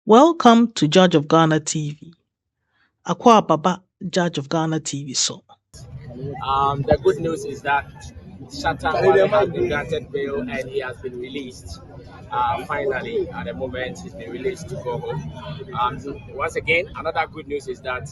Welcome to Judge of Ghana TV. Akwa Baba, Judge of Ghana TV. The good news is that Shatta Wale has been granted bail and he has been released. Finally, at the moment, he's been released to go home. Once again, another good news is that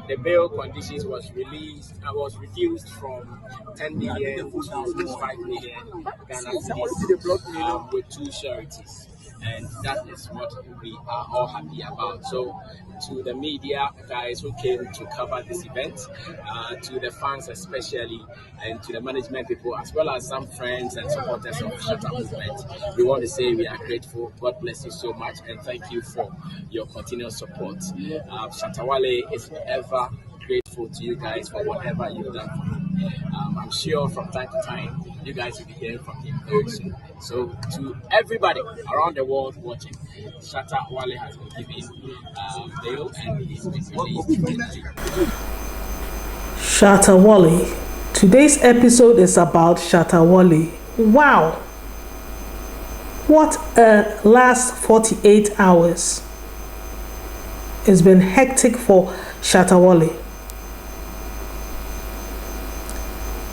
the bail conditions was reduced from 10 million to 5 million Ghana cedis with two sureties. And that is what we are all happy about. So, to the media guys who came to cover this event, to the fans especially, and to the management people, as well as some friends and supporters of Shatta movement, we want to say we are grateful. God bless you so much, and thank you for your continuous support. Shatta Wale is ever grateful to you guys for whatever you've done for him. I'm sure from time to time you guys will be hearing from him very soon. So to everybody around the world watching, Shatta Wale has been given bail and he's been released. Shatta Wale. Today's episode is about Shatta Wale. Wow! What a last 48 hours. It's been hectic for Shatta Wale.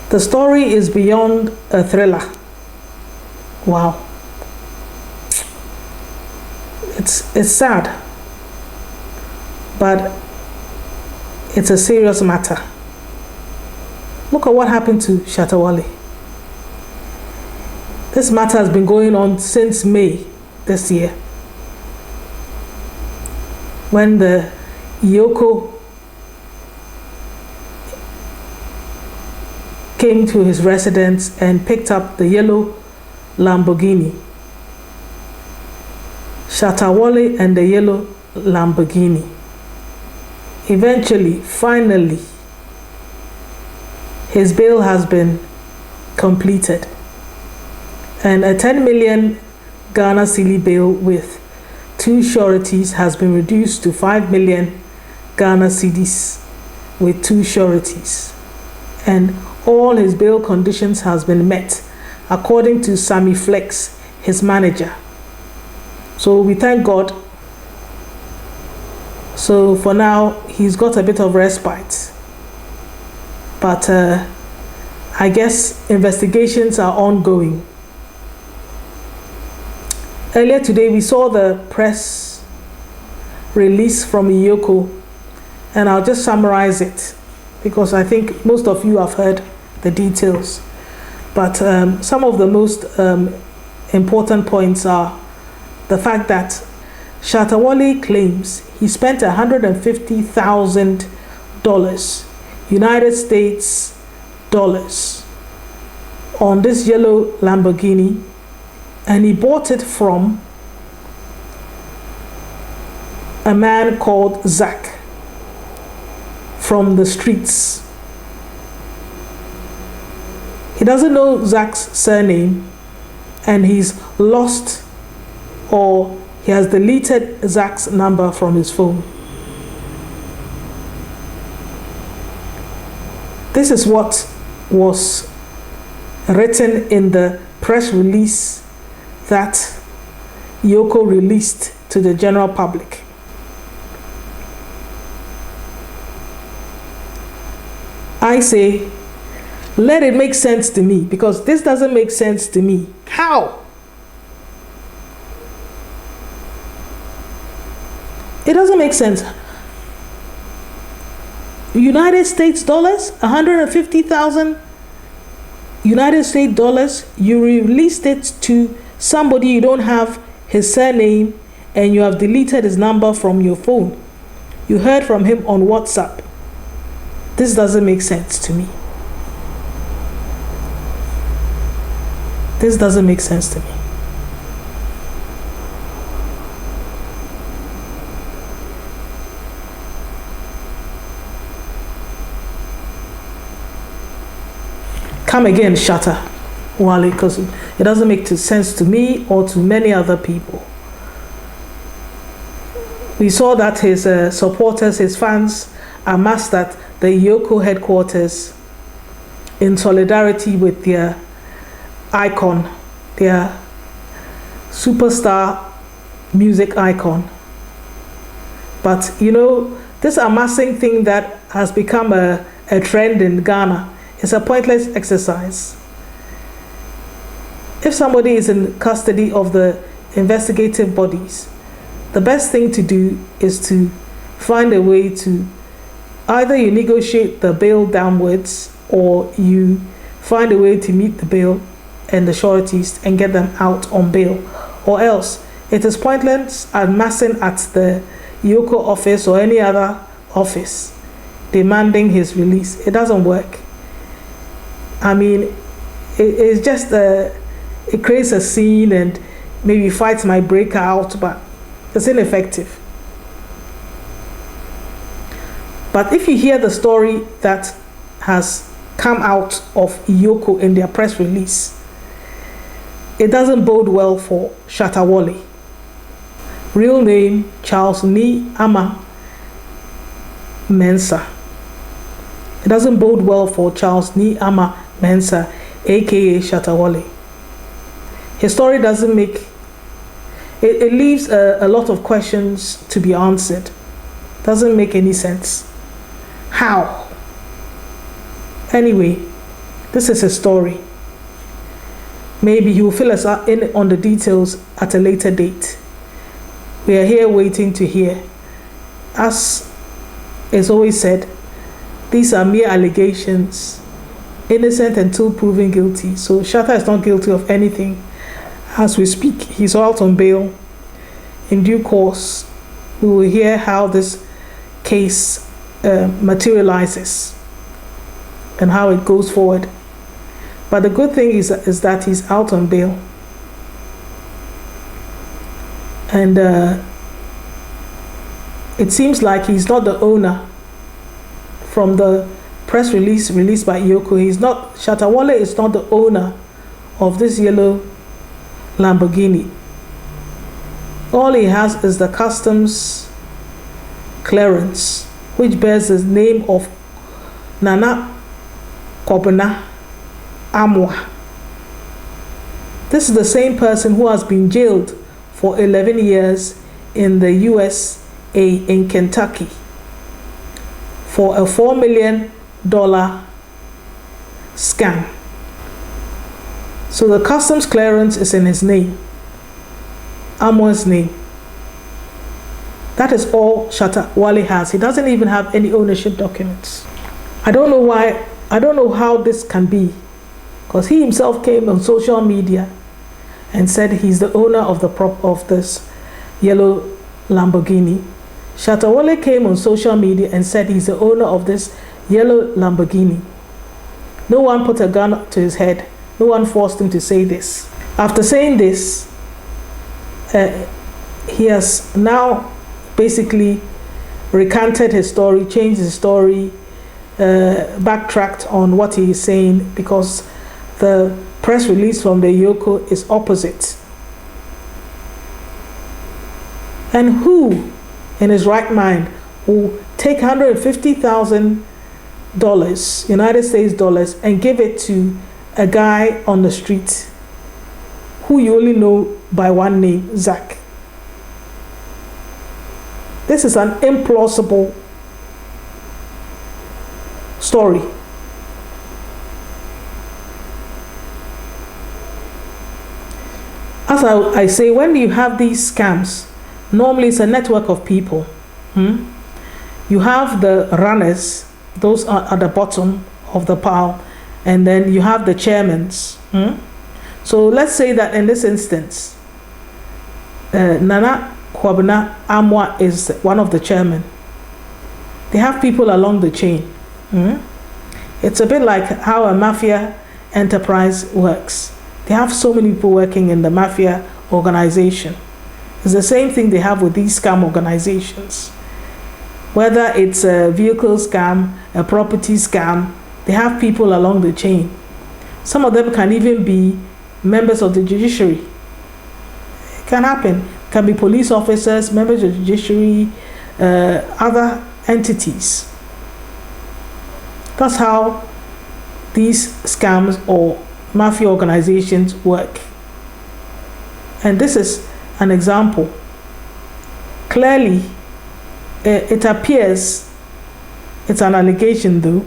The story is beyond a thriller. Wow. It's sad, but it's a serious matter. Look at what happened to Shatta Wale. This matter has been going on since May this year, when the Yoko came to his residence and picked up the yellow Lamborghini. Shatta Wale and the yellow Lamborghini. Eventually, finally, his bail has been completed. And a 10 million Ghana cedi bail with two sureties has been reduced to 5 million Ghana cedis with two sureties. And all his bail conditions has been met, according to Sammy Flex, his manager. So we thank God. So for now, he's got a bit of respite. But I guess investigations are ongoing. Earlier today, we saw the press release from Yoko, and I'll just summarize it because I think most of you have heard the details. But some of the most important points are the fact that Shatta Wale claims he spent $150,000, United States dollars, on this yellow Lamborghini, and he bought it from a man called Zach from the streets. He doesn't know Zach's surname, and he's lost, or he has deleted Zach's number from his phone. This is what was written in the press release that Yoko released to the general public. I say, let it make sense to me, because this doesn't make sense to me. How? It doesn't make sense. United States dollars, 150,000 United States dollars, you released it to somebody you don't have his surname, and you have deleted his number from your phone. You heard from him on WhatsApp. This doesn't make sense to me. This doesn't make sense to me. Come again, Shatta Wale, because it doesn't make sense to me or to many other people. We saw that his supporters, his fans, amassed at the Yoko headquarters in solidarity with their icon, their superstar music icon, But you know, this amassing thing that has become a trend in Ghana is a pointless exercise. If somebody is in custody of the investigative bodies, the best thing to do is to find a way to either you negotiate the bail downwards, or you find a way to meet the bail and the sureties and get them out on bail, or else it is pointless amassing at the Yoko office or any other office demanding his release. It doesn't work. I mean, it's just it creates a scene and maybe fights might break out, but it's ineffective. But if you hear the story that has come out of Yoko in their press release, it doesn't bode well for Shatta Wale. Real name, Charles Ni Ama Mensah. It doesn't bode well for Charles Ni Ama Mensah, aka Shatta Wale. His story doesn't make it leaves a lot of questions to be answered. Doesn't make any sense. How? Anyway, this is his story. Maybe he will fill us in on the details at a later date. We are here waiting to hear. As is always said, these are mere allegations, innocent until proven guilty. So Shatta is not guilty of anything. As we speak, he's out on bail. In due course, we will hear how this case materializes and how it goes forward. But the good thing is that he's out on bail. And it seems like he's not the owner. From the press release released by Yoko, Shatta Wale is not the owner of this yellow Lamborghini. All he has is the customs clearance, which bears the name of Nana Kwabena Amuah. This is the same person who has been jailed for 11 years in the USA in Kentucky for a $4 million scam. So the customs clearance is in his name, Amuah's name. That is all Shatta Wale has. He doesn't even have any ownership documents. I don't know why, I don't know how this can be, because he himself came on social media and said he's the owner of this yellow Lamborghini. Shatta Wale came on social media and said he's the owner of this yellow Lamborghini. No one put a gun to his head. No one forced him to say this. After saying this, he has now basically recanted his story, changed his story, backtracked on what he is saying, because the press release from the Yoko is opposite. And who in his right mind will take $150,000, United States dollars, and give it to a guy on the street who you only know by one name, Zach? This is an implausible story. As I say, when you have these scams, normally it's a network of people. You have the runners, those are at the bottom of the pile, and then you have the chairmans. So let's say that in this instance, Nana Kwabena Amuah is one of the chairmen. They have people along the chain. It's a bit like how a mafia enterprise works. They have so many people working in the mafia organization. It's the same thing they have with these scam organizations. Whether it's a vehicle scam, a property scam, they have people along the chain. Some of them can even be members of the judiciary. It can happen. It can be police officers, members of the judiciary, other entities. That's how these scams or mafia organizations work. And this is an example. Clearly, it appears, it's an allegation though,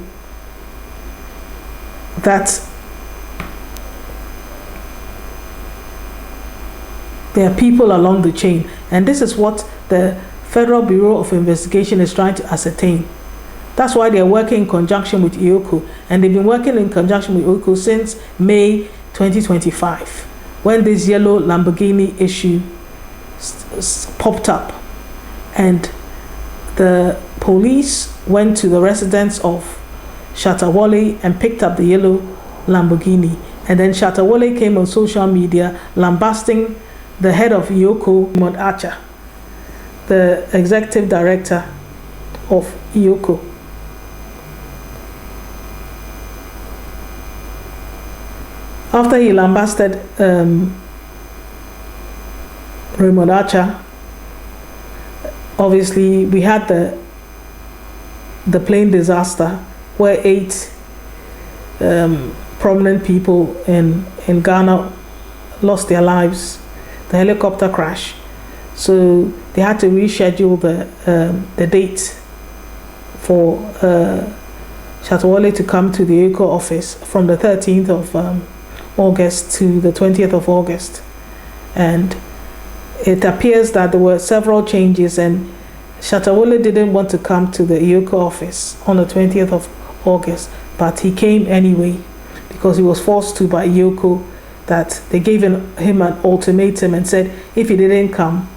that there are people along the chain, and this is what the Federal Bureau of Investigation is trying to ascertain. That's why they're working in conjunction with IOCO, and they've been working in conjunction with IOCO since May 2025, when this yellow Lamborghini issue popped up, and the police went to the residence of Shatta Wale and picked up the yellow Lamborghini, and then Shatta Wale came on social media lambasting the head of IOCO, Archer, the executive director of IOCO. After he lambasted Raymond Archer, obviously we had the plane disaster where 8 prominent people in Ghana lost their lives, the helicopter crash. So they had to reschedule the date for Shatta Wale to come to the IOCO office from the 13th of August to the 20th of August. And it appears that there were several changes, and Shatta Wale didn't want to come to the IOCO office on the 20th of August, but he came anyway because he was forced to by IOCO, that they gave him an ultimatum and said if he didn't come,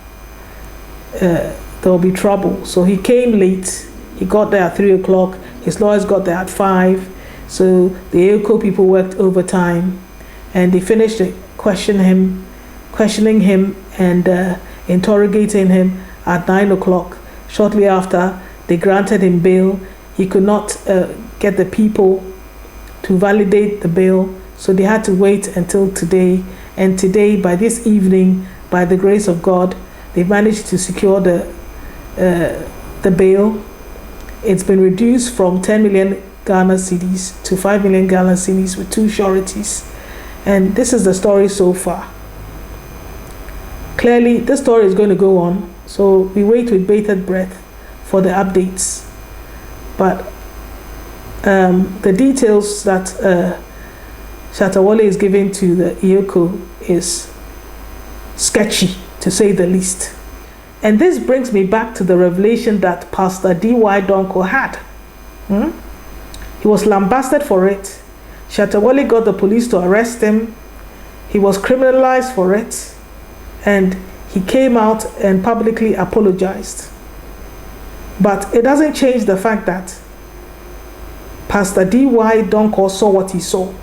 there will be trouble. So he came late. He got there at 3 o'clock. His lawyers got there at 5. So the IOCO people worked overtime, and they finished questioning him and interrogating him at 9 o'clock. Shortly after, they granted him bail. He could not get the people to validate the bail, so they had to wait until today. And today, by this evening, by the grace of God, they managed to secure the bail. It's been reduced from 10 million Ghana cedis to 5 million Ghana cedis with 2 sureties. And this is the story so far. Clearly, this story is going to go on, so we wait with bated breath for the updates. But the details that Shatta Wale is giving to the IOCO is sketchy, to say the least. And this brings me back to the revelation that Pastor D.Y. Donkoh had. He was lambasted for it. Shatta Wale got the police to arrest him. He was criminalized for it. And he came out and publicly apologized. But it doesn't change the fact that Pastor D.Y. Donkoh saw what he saw.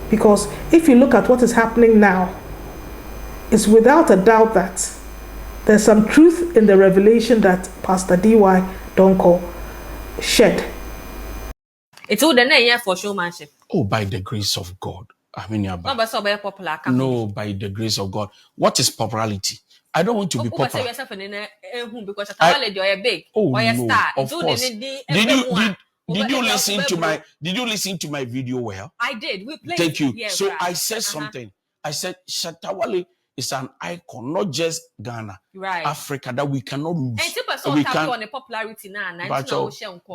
Because if you look at what is happening now, it's without a doubt that there's some truth in the revelation that Pastor D.Y. Donkoh shed. It's all the name for showmanship. Oh, by the grace of God. I mean, no, by the grace of God. What is popularity? I don't want to be popular. Because big. Oh, no, of course. Did you listen to my video well? I did. We played. Thank you. Yeah, so right. I said something. I said Shatta Wale is an icon, not just Ghana, right? Africa, that we cannot lose. And we can on the popularity now.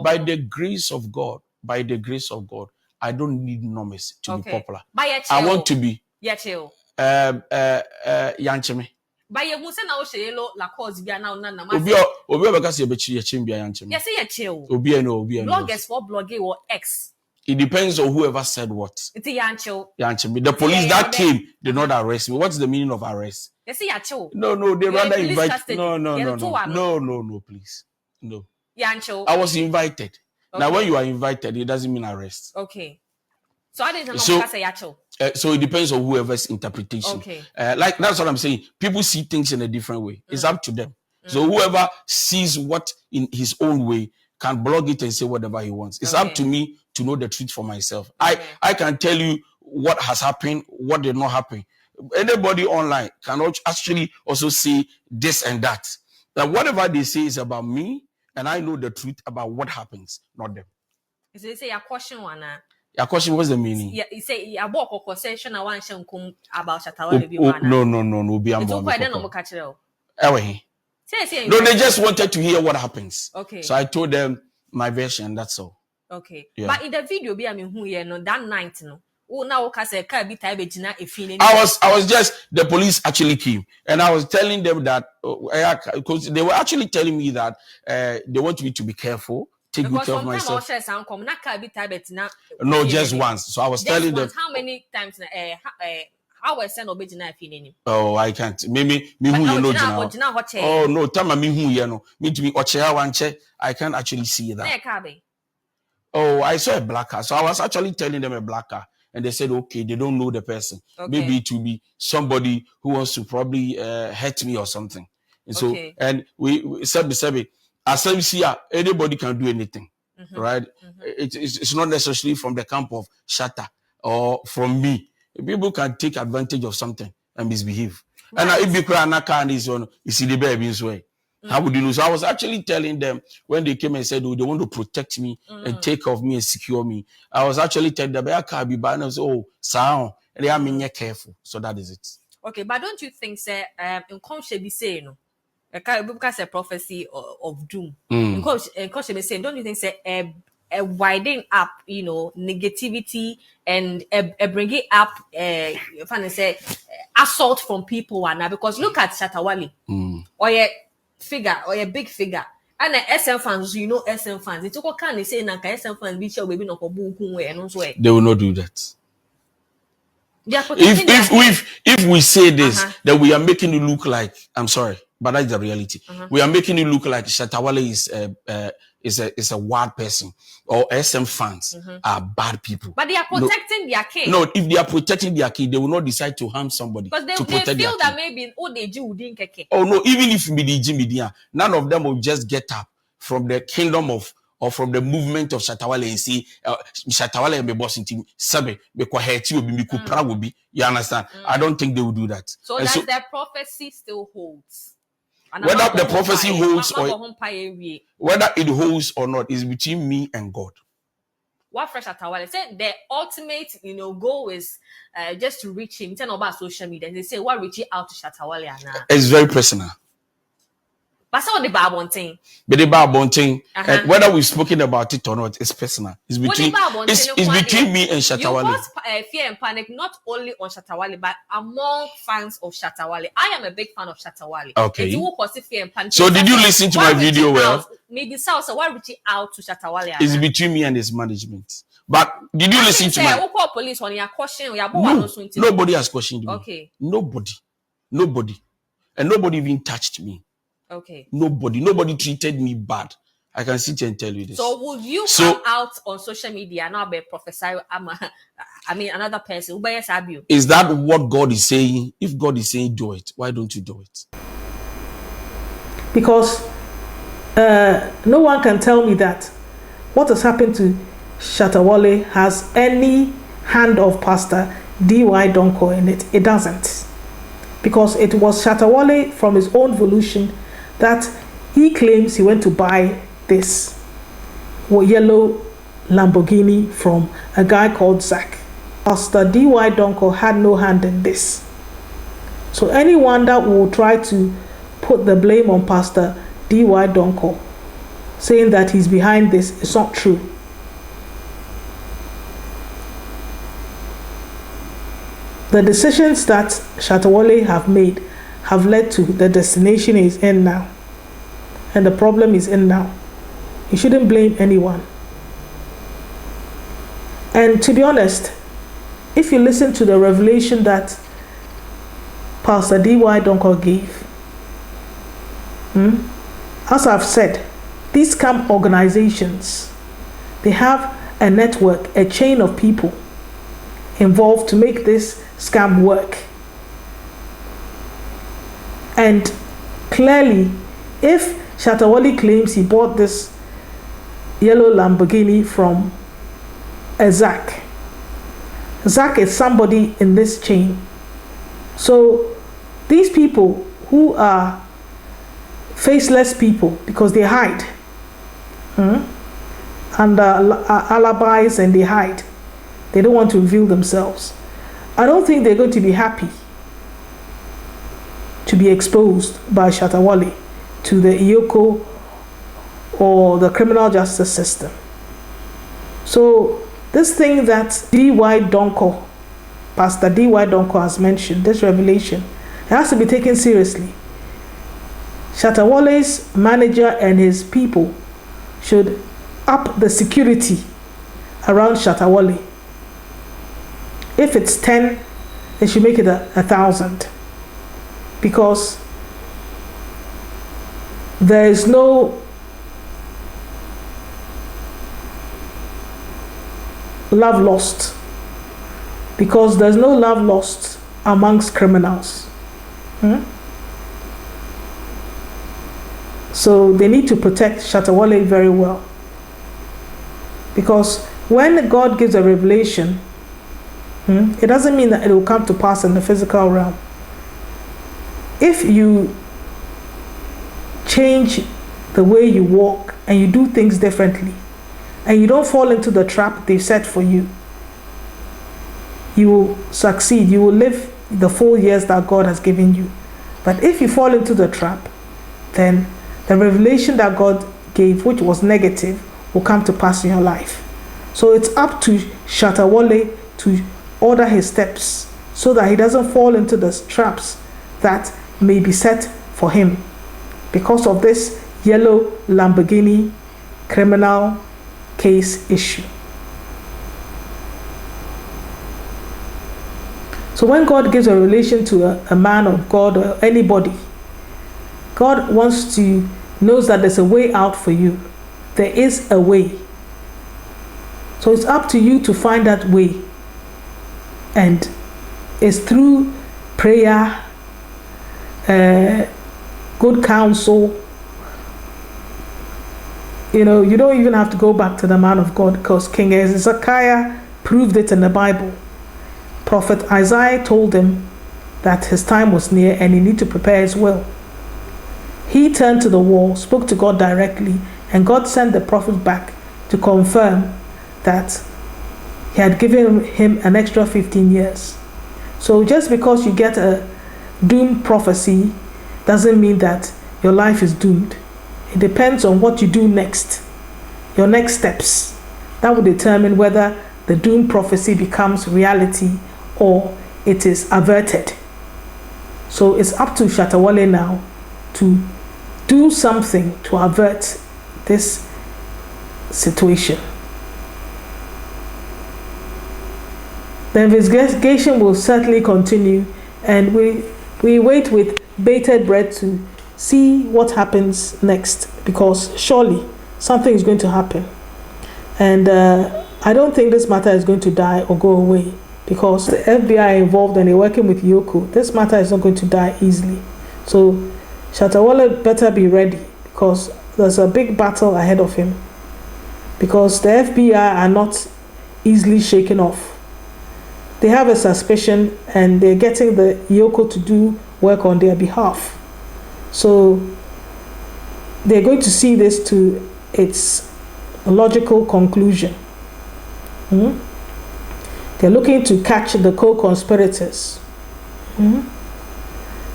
By the grace of God, I don't need numbers to be popular. I want to be. Yeah, chill. Yancheme. By your Musa now, Shelo, La Cause, Biana, Nana. Obi because you're Yancheme. Yes, yeah, chill. Obi. Bloggers for blogging or X. It depends on whoever said what. It's a Yancho. The police that came did not arrest me. What's the meaning of arrest? Yes, Yancho. No, they rather invite. No, please. No. Yancho. I was invited. Okay. Now, when you are invited, it doesn't mean arrest. Okay. So I didn't know say Yancho. So it depends on whoever's interpretation. Okay. Like that's what I'm saying. People see things in a different way. It's up to them. So whoever sees what in his own way can blog it and say whatever he wants. It's up to me to know the truth for myself. I can tell you what has happened, what did not happen. Anybody online can actually also say this and that. That whatever they say is about me, and I know the truth about what happens, not them. So they say your question one. Your question, what's the meaning? Yeah, you say your book or conversation I want to about Shatta Wale. No. Be it's all quite no catch it. No, they just wanted to hear what happens. Okay. So I told them my version, that's all. Okay. Yeah. But in the video, be I mean who you know that night no. Oh now say car be type jina efin. I was just the police actually came and I was telling them that because they were actually telling me that they want me to be careful, take good care of myself. No, just once. So I was telling them how many times how was send obejina efin. Oh, I can't. Maybe me who you know now. Oh no, tell me who you know. Me to be ochea wanche. I can't actually see that. Oh, I saw a black car. So I was actually telling them a black car. And they said, okay, they don't know the person. Okay. Maybe it will be somebody who wants to probably hurt me or something. And so, and we said, as we see, anybody can do anything, right? It's not necessarily from the camp of Shatta or from me. People can take advantage of something and misbehave. Right. And if you cry and car is on, you see the baby's way. How would you know? So I was actually telling them when they came and said, oh, they want to protect me and take off me and secure me. I was actually telling them, I can't be bad. And I was, oh, sound. And they are being careful. So that is it. Okay, but don't you think, sir, in Counsellor be saying, no, because a prophecy of doom. In Counsellor be saying, don't you think, sir, a widening up, you know, negativity and bringing up, if I say, assault from people, and because look at Shatta Wale, or figure or a big figure and the SM fans, you know, SM fans. It's okay. Can they say that SM fans be sure baby no for book and also they will not do that. If we say this, then we are making it look like, I'm sorry, but that's the reality. We are making it look like Shatta Wale is a wild person, or SM fans are bad people. But they are protecting their king. No, if they are protecting their king, they will not decide to harm somebody. Because they feel that maybe they do didn't care. Oh no, even if media, none of them will just get up from the kingdom of or from the movement of Shatta Wale and say Shatta Wale be boss in team sabe be ko heti obi be ko pra obi. You understand? I don't think they will do that. So that their prophecy still holds. Whether the prophecy holds or whether it holds or not is between me and God. What fresh Shatta Wale said the ultimate, you know, goal is just to reach him. It's not about social media. And they say what reaching out to Shatta Wale now. It's very personal. But so the Bible thing. But the Bible thing, and whether we've spoken about it or not, it's personal. It's between me and Shatta Wale. You cause fear and panic not only on Shatta Wale, but among fans of Shatta Wale. I am a big fan of Shatta Wale. Okay. You will cause fear and panic. So did you listen to my video well? Maybe so why reaching out to Shatta Wale? It's between me and his management. But did you listen to my police on your question? Nobody has questioned me. Okay. Nobody. And nobody even touched me. Okay. Nobody treated me bad. I can sit here and tell you this. So would you come out on social media and be prophesy? Another person. Is that what God is saying? If God is saying do it, why don't you do it? Because no one can tell me that what has happened to Shatta Wale has any hand of Pastor D.Y. Donkoh in it. It doesn't. Because it was Shatta Wale from his own volition that he claims he went to buy this yellow Lamborghini from a guy called Zach. Pastor D.Y. Donkoh had no hand in this. So anyone that will try to put the blame on Pastor D.Y. Donkoh, saying that he's behind this, is not true. The decisions that Shatta Wale have made have led to the destination is in now. And the problem is in now. You shouldn't blame anyone. And to be honest, if you listen to the revelation that Pastor D.Y. Donkoh gave, as I've said, these camp organizations, they have a network, a chain of people involved to make this scam work. And clearly, if Shatta Wale claims he bought this yellow Lamborghini from a Zach is somebody in this chain. So these people who are faceless people, because they hide under alibis and they hide, they don't want to reveal themselves. I don't think they're going to be happy to be exposed by Shatta Wale to the Iyoko or the criminal justice system. So this thing that D.Y. Donkoh, Pastor D.Y. Donkoh has mentioned, this revelation, it has to be taken seriously. Shatta Wale's manager and his people should up the security around Shatta Wale. If it's 10, they should make it 1,000. Because there is no love lost. Because there's no love lost amongst criminals. So they need to protect Shatta Wale very well. Because when God gives a revelation, it doesn't mean that it will come to pass in the physical realm. If you change the way you walk and you do things differently, and you don't fall into the trap they've set for you, you will succeed. You will live the full years that God has given you. But if you fall into the trap, then the revelation that God gave, which was negative, will come to pass in your life. So it's up to Shatta Wale to order his steps so that he doesn't fall into the traps that may be set for him because of this yellow Lamborghini criminal case issue. So when God gives a revelation to a man of God or anybody, God knows that there's a way out for you. There is a way. So it's up to you to find that way. And it's through prayer, good counsel. You don't even have to go back to the man of God, because King Hezekiah proved it in the Bible. Prophet Isaiah told him that his time was near and he needed to prepare his will. He turned to the wall, spoke to God directly, and God sent the prophet back to confirm that he had given him an extra 15 years. So just because you get a doomed prophecy doesn't mean that your life is doomed. It depends on what you do next, your next steps. That will determine whether the doomed prophecy becomes reality or it is averted. So it's up to Shatta Wale now to do something to avert this situation. The investigation will certainly continue, and we wait with bated breath to see what happens next, because surely something is going to happen. And I don't think this matter is going to die or go away, because the FBI are involved and they're working with Yoko. This matter is not going to die easily. So Shatta Wale better be ready, because there's a big battle ahead of him, because the FBI are not easily shaken off. They have a suspicion and they're getting the Yoko to do work on their behalf. So they're going to see this to its logical conclusion. They're looking to catch the co-conspirators.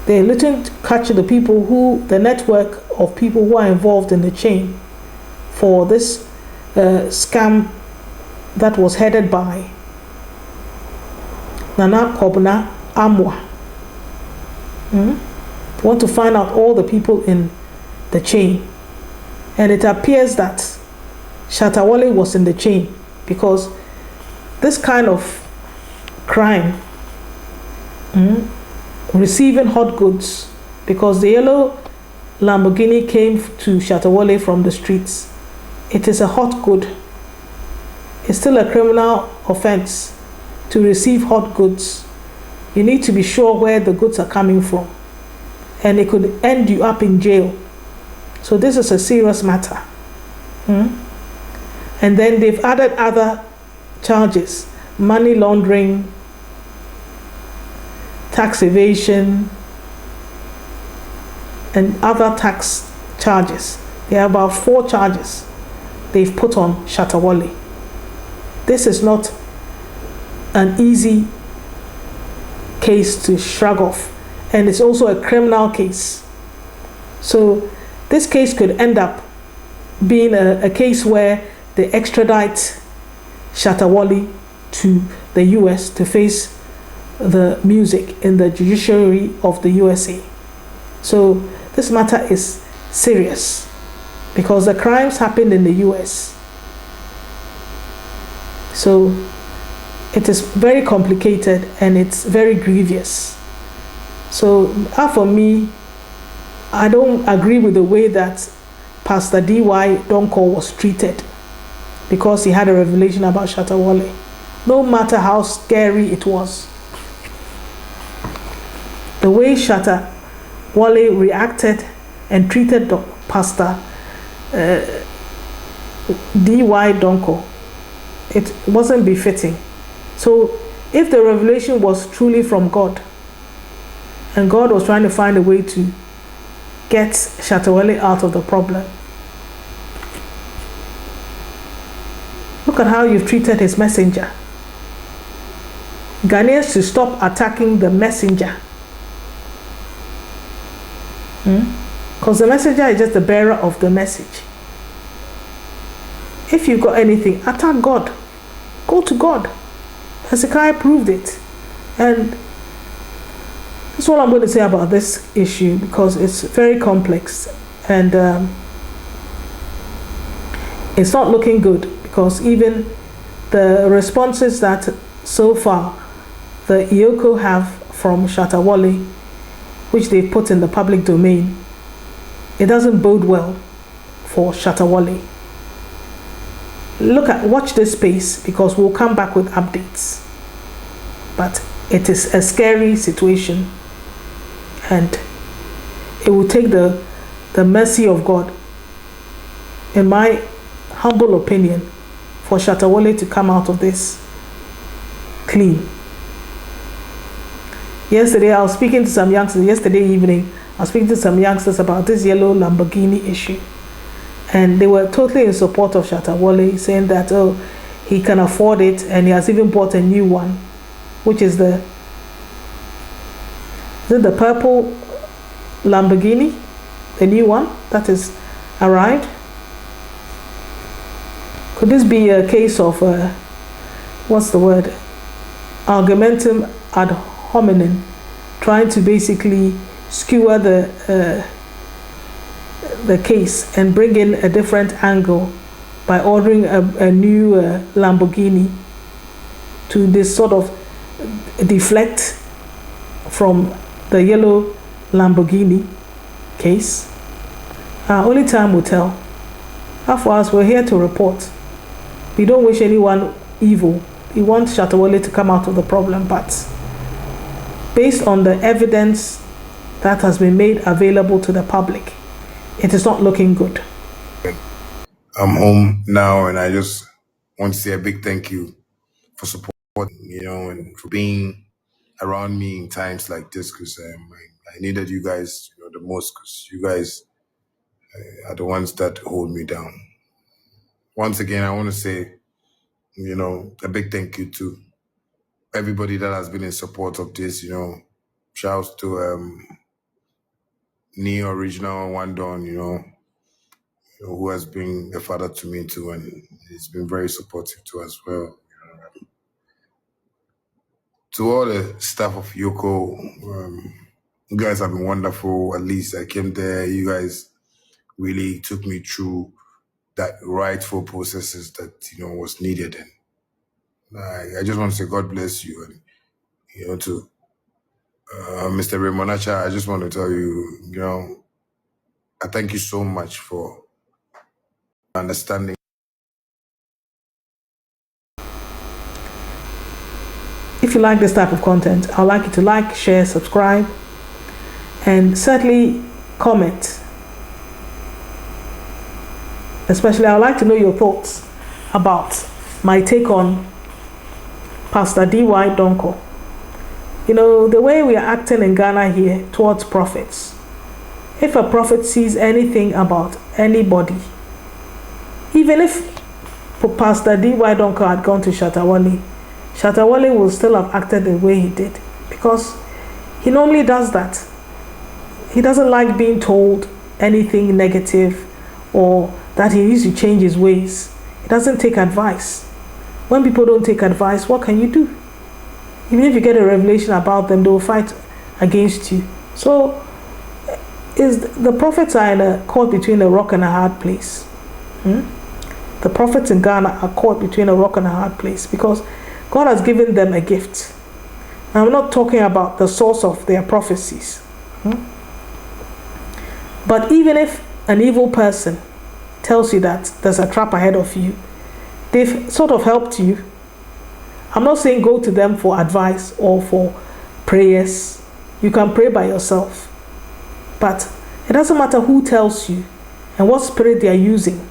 They're looking to catch the people the network of people who are involved in the chain for this scam that was headed by Nana Kwabena Amuah. They want to find out all the people in the chain. And it appears that Shatta Wale was in the chain, because this kind of crime, receiving hot goods, because the yellow Lamborghini came to Shatta Wale from the streets. It is a hot good. It's still a criminal offense to receive hot goods. You need to be sure where the goods are coming from, and it could end you up in jail. So this is a serious matter. And then they've added other charges: money laundering, tax evasion, and other tax charges. There are about 4 charges they've put on Shatta Wale. This is not an easy case to shrug off, and it's also a criminal case. So this case could end up being a case where they extradite Shatta Wale to the US to face the music in the judiciary of the USA. So this matter is serious because the crimes happened in the US. So it is very complicated and it's very grievous. So for me, I don't agree with the way that Pastor D.Y. Donkoh was treated because he had a revelation about Shatta Wale. No matter how scary it was, the way Shatta Wale reacted and treated Pastor D.Y. Donkoh, it wasn't befitting. So if the revelation was truly from God, and God was trying to find a way to get Shatta Wale out of the problem, look at how you've treated his messenger. Ghanaians should stop attacking the messenger. Because the messenger is just the bearer of the message. If you've got anything, attack God. Go to God. Hezekiah proved it. And that's all I'm going to say about this issue, because it's very complex and it's not looking good, because even the responses that so far the IOCO have from Shatta Wale, which they've put in the public domain, it doesn't bode well for Shatta Wale. Watch this space, because we'll come back with updates. But it is a scary situation, and it will take the mercy of God, in my humble opinion, for Shatta Wale to come out of this clean. Yesterday I was speaking to some youngsters. Yesterday evening I was speaking to some youngsters about this yellow Lamborghini issue, and they were totally in support of Shatta Wale, saying that he can afford it, and he has even bought a new one, which is the purple Lamborghini, the new one that is arrived. Could this be a case of what's the word, argumentum ad hominem, trying to basically skewer the case and bring in a different angle by ordering a new Lamborghini to this sort of deflect from the yellow Lamborghini case? Only time will tell. For us, we're here to report. We don't wish anyone evil. We want Shatta Wale to come out of the problem, but based on the evidence that has been made available to the public, it is not looking good. I'm home now, and I just want to say a big thank you for support, and for being around me in times like this, because I needed you guys, the most, because you guys are the ones that hold me down. Once again, I want to say, a big thank you to everybody that has been in support of this. Shouts to Neo Original One Don, who has been a father to me too, and he's been very supportive too as well. To all the staff of Yoko, you guys have been wonderful. At least I came there. You guys really took me through that rightful processes that was needed, and I just want to say God bless you, and to Mr. Ramonacha, I just want to tell you, I thank you so much for understanding. If you like this type of content, I'd like you to like, share, subscribe, and certainly comment. Especially, I would like to know your thoughts about my take on Pastor D.Y. Donkoh. The way we are acting in Ghana here towards prophets. If a prophet sees anything about anybody, even if Pastor D.Y. Donkoh had gone to Shatta Wale will still have acted the way he did, because he normally does that. He doesn't like being told anything negative or that he needs to change his ways. He doesn't take advice. When people don't take advice, what can you do? Even if you get a revelation about them, they will fight against you. So the prophets are in a caught between a rock and a hard place. The prophets in Ghana are caught between a rock and a hard place because God has given them a gift. And I'm not talking about the source of their prophecies. But even if an evil person tells you that there's a trap ahead of you, they've sort of helped you. I'm not saying go to them for advice or for prayers. You can pray by yourself. But it doesn't matter who tells you and what spirit they are using.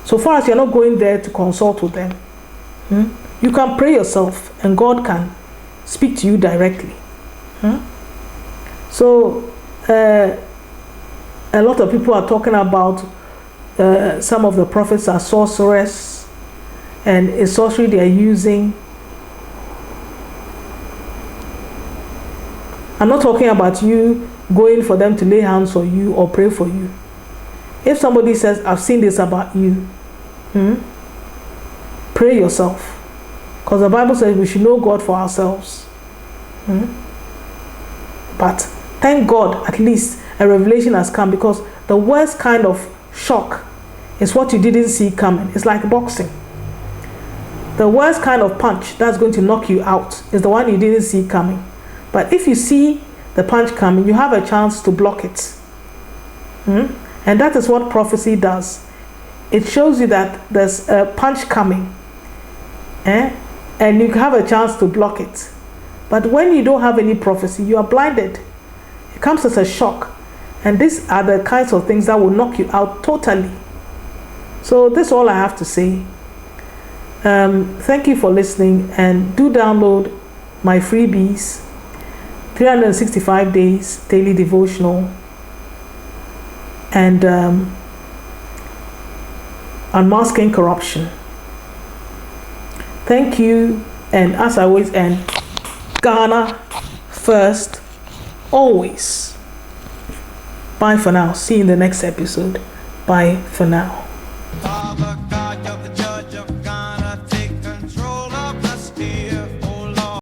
So far as you're not going there to consult with them, you can pray yourself and God can speak to you directly. So a lot of people are talking about some of the prophets are sorcerers and it's sorcery they are using. I'm not talking about you going for them to lay hands on you or pray for you. If somebody says, I've seen this about you, pray yourself. Because the Bible says we should know God for ourselves. But thank God, at least a revelation has come, because the worst kind of shock is what you didn't see coming. It's like boxing. The worst kind of punch that's going to knock you out is the one you didn't see coming. But if you see the punch coming, you have a chance to block it. And that is what prophecy does. It shows you that there's a punch coming. And you have a chance to block it. But when you don't have any prophecy, you are blinded. It comes as a shock. And these are the kinds of things that will knock you out totally. So this is all I have to say. Thank you for listening, and do download my freebies, 365 days daily devotional, and unmasking corruption. Thank you, and as I always end, Ghana first, always. Bye for now. See you in the next episode. Bye for now.